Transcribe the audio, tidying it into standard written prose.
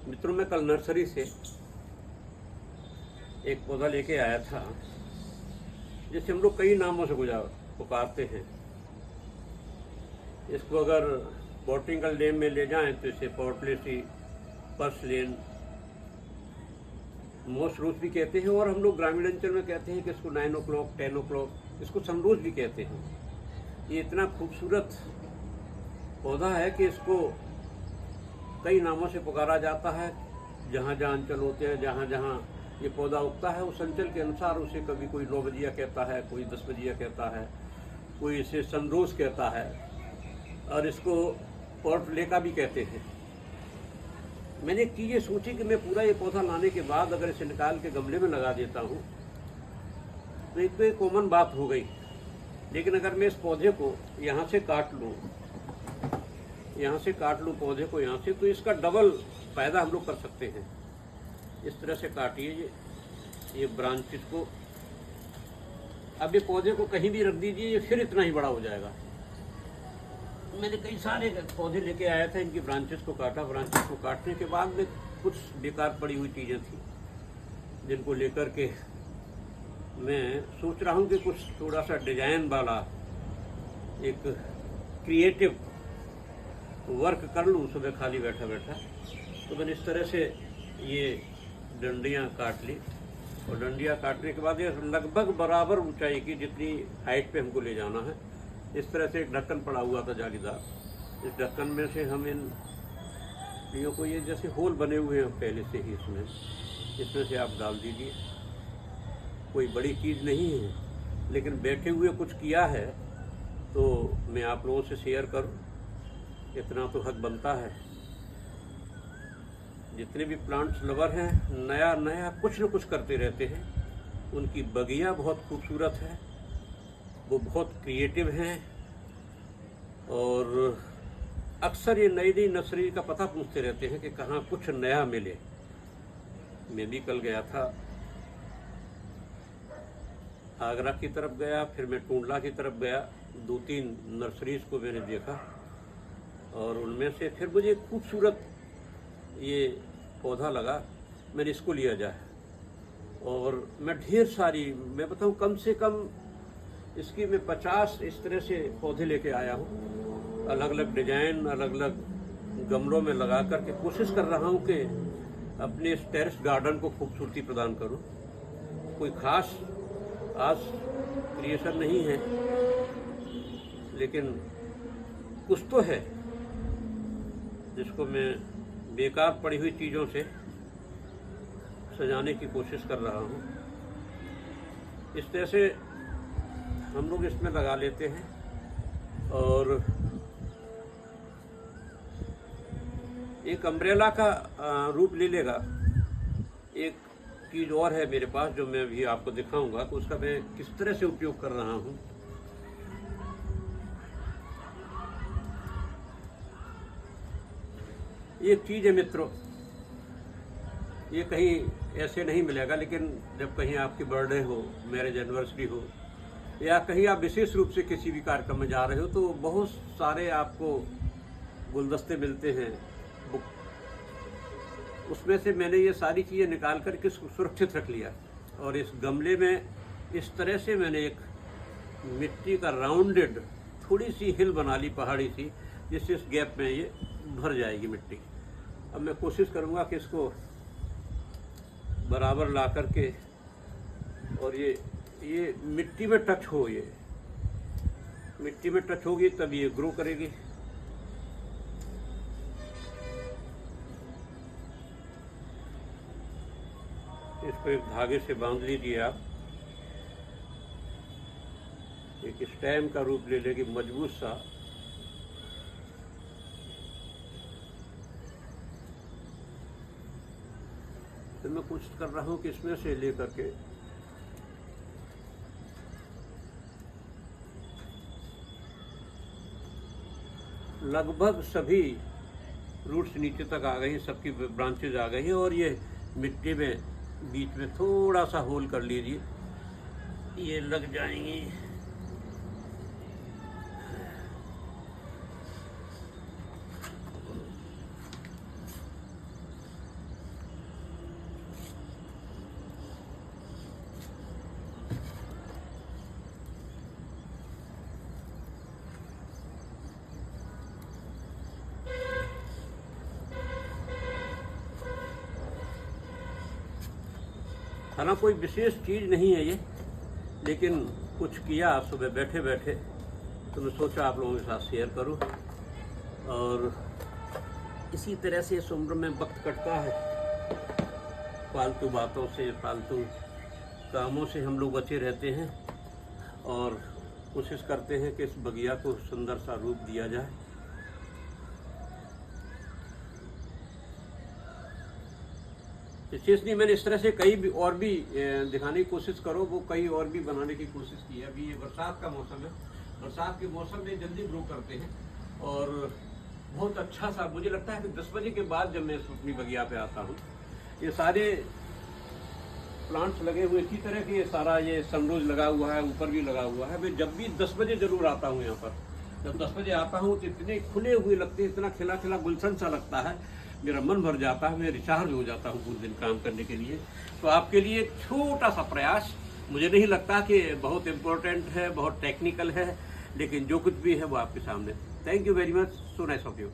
मित्रों, मैं कल नर्सरी से एक पौधा लेके आया था जिसे हम लोग कई नामों से पुकारते हैं। इसको अगर बॉटनिकल नेम में ले जाएं तो इसे पोर्टलेसी, पर्सलेन, मोसरोज भी कहते हैं, और हम लोग ग्रामीण अंचल में कहते हैं कि इसको 9 o'clock, 10 o'clock, इसको सनरोज भी कहते हैं। ये इतना खूबसूरत पौधा है कि इसको कई नामों से पुकारा जाता है। जहाँ जहाँ अंचल होते हैं, जहाँ जहाँ ये पौधा उगता है, उस अंचल के अनुसार उसे कभी कोई 9 बजिया कहता है, कोई 10 बजिया कहता है, कोई इसे सनरोज कहता है, और इसको पोर्टलेका भी कहते हैं। मैंने एक चीज़ ये सोची कि मैं पूरा ये पौधा लाने के बाद अगर इसे निकाल के गमले में लगा देता हूँ तो एक तो एक कॉमन बात हो गई, लेकिन अगर मैं इस पौधे को यहाँ से काट लूँ, पौधे को यहाँ से, तो इसका डबल फायदा हम लोग कर सकते हैं। इस तरह से काटिए ये ब्रांचेस को। अब ये पौधे को कहीं भी रख दीजिए, ये फिर इतना ही बड़ा हो जाएगा। मैंने कई सारे पौधे लेके आया था, इनकी ब्रांचेस को काटा। ब्रांचेस को काटने के बाद में कुछ बेकार पड़ी हुई चीज़ें थी जिनको लेकर के मैं सोच रहा हूँ कि कुछ थोड़ा सा डिजाइन वाला एक क्रिएटिव वर्क कर लूँ सुबह खाली बैठा बैठा। तो मैंने इस तरह से ये डंडियाँ काट ली, और डंडियाँ काटने के बाद ये लगभग बराबर ऊंचाई की जितनी हाइट पे हमको ले जाना है, इस तरह से एक ढक्कन पड़ा हुआ था जालीदार। इस ढक्कन में से हम इन चीज़ों को, ये जैसे होल बने हुए हैं पहले से ही, इसमें से आप डाल दीजिए। कोई बड़ी चीज़ नहीं है, लेकिन बैठे हुए कुछ किया है तो मैं आप लोगों से शेयर करूं, इतना तो हक बनता है। जितने भी प्लांट्स लवर हैं, नया नया कुछ न कुछ करते रहते हैं। उनकी बगिया बहुत खूबसूरत है, वो बहुत क्रिएटिव हैं, और अक्सर ये नई नई नर्सरी का पता पूछते रहते हैं कि कहाँ कुछ नया मिले। मैं भी कल गया था, आगरा की तरफ गया, फिर मैं टूंडला की तरफ गया। 2-3 नर्सरीज को मैंने देखा, और उनमें से फिर मुझे खूबसूरत ये पौधा लगा। मैंने इसको लिया जाए, और मैं ढेर सारी, मैं बताऊं कम से कम इसकी मैं 50 इस तरह से पौधे लेके आया हूँ। अलग अलग डिजाइन, अलग अलग गमलों में लगा करके कोशिश कर रहा हूँ कि अपने इस टेरेस गार्डन को खूबसूरती प्रदान करूँ। कोई खास आज क्रिएशन नहीं है, लेकिन कुछ तो है जिसको मैं बेकार पड़ी हुई चीज़ों से सजाने की कोशिश कर रहा हूँ। इस तरह से हम लोग इसमें लगा लेते हैं, और एक अम्ब्रेला का रूप ले लेगा। एक चीज़ और है मेरे पास जो मैं अभी आपको दिखाऊंगा, तो उसका मैं किस तरह से उपयोग कर रहा हूँ। एक चीज़ है मित्रों, ये कहीं ऐसे नहीं मिलेगा, लेकिन जब कहीं आपकी बर्थडे हो, मैरिज एनिवर्सरी हो, या कहीं आप विशेष रूप से किसी भी कार्यक्रम में जा रहे हो, तो बहुत सारे आपको गुलदस्ते मिलते हैं। उसमें से मैंने ये सारी चीज़ें निकाल कर के सुरक्षित रख लिया, और इस गमले में इस तरह से मैंने एक मिट्टी का राउंडेड थोड़ी सी हिल बना ली, पहाड़ी सी, जिससे इस गैप में ये भर जाएगी मिट्टी। अब मैं कोशिश करूँगा कि इसको बराबर ला करके, और ये मिट्टी में टच हो, ये मिट्टी में टच होगी तब ये ग्रो करेगी। इसको एक धागे से बांध लीजिए आप, एक स्टेम का रूप ले लेगी मजबूत सा। तो मैं कोशिश कर रहा हूँ कि इसमें से लेकर के लगभग सभी रूट्स नीचे तक आ गई, सबकी ब्रांचेज आ गई हैं, और ये मिट्टी में बीच में थोड़ा सा होल कर लीजिए, ये लग जाएंगी। खाना कोई विशेष चीज़ नहीं है ये, लेकिन कुछ किया सुबह बैठे बैठे तो मैं सोचा आप लोगों के साथ शेयर करूं। और इसी तरह से इस उम्र में वक्त कटता है, फालतू बातों से, फालतू कामों से हम लोग बचे रहते हैं और कोशिश करते हैं कि इस बगिया को सुंदर सा रूप दिया जाए। इसलिए मैंने इस तरह से कई भी और भी दिखाने की कोशिश करो, वो कई और भी बनाने की कोशिश की है। अभी ये बरसात का मौसम है, बरसात के मौसम में जल्दी ग्रो करते हैं और बहुत अच्छा सा मुझे लगता है कि 10 बजे के बाद जब मैं अपनी बगिया पे आता हूँ, ये सारे प्लांट्स लगे हुए इसी तरह के, ये सारा ये सनरोज लगा हुआ है, ऊपर भी लगा हुआ है। मैं जब भी 10 बजे जरूर आता हूँ यहाँ पर। जब 10 बजे आता हूँ तो इतने खुले हुए लगते हैं, इतना खिला खिला गुलशन सा लगता है, मेरा मन भर जाता है, मैं रिचार्ज हो जाता हूँ पूरे दिन काम करने के लिए। तो आपके लिए एक छोटा सा प्रयास, मुझे नहीं लगता कि बहुत इम्पोर्टेंट है, बहुत टेक्निकल है, लेकिन जो कुछ भी है वो आपके सामने। Thank you very much, so nice of you.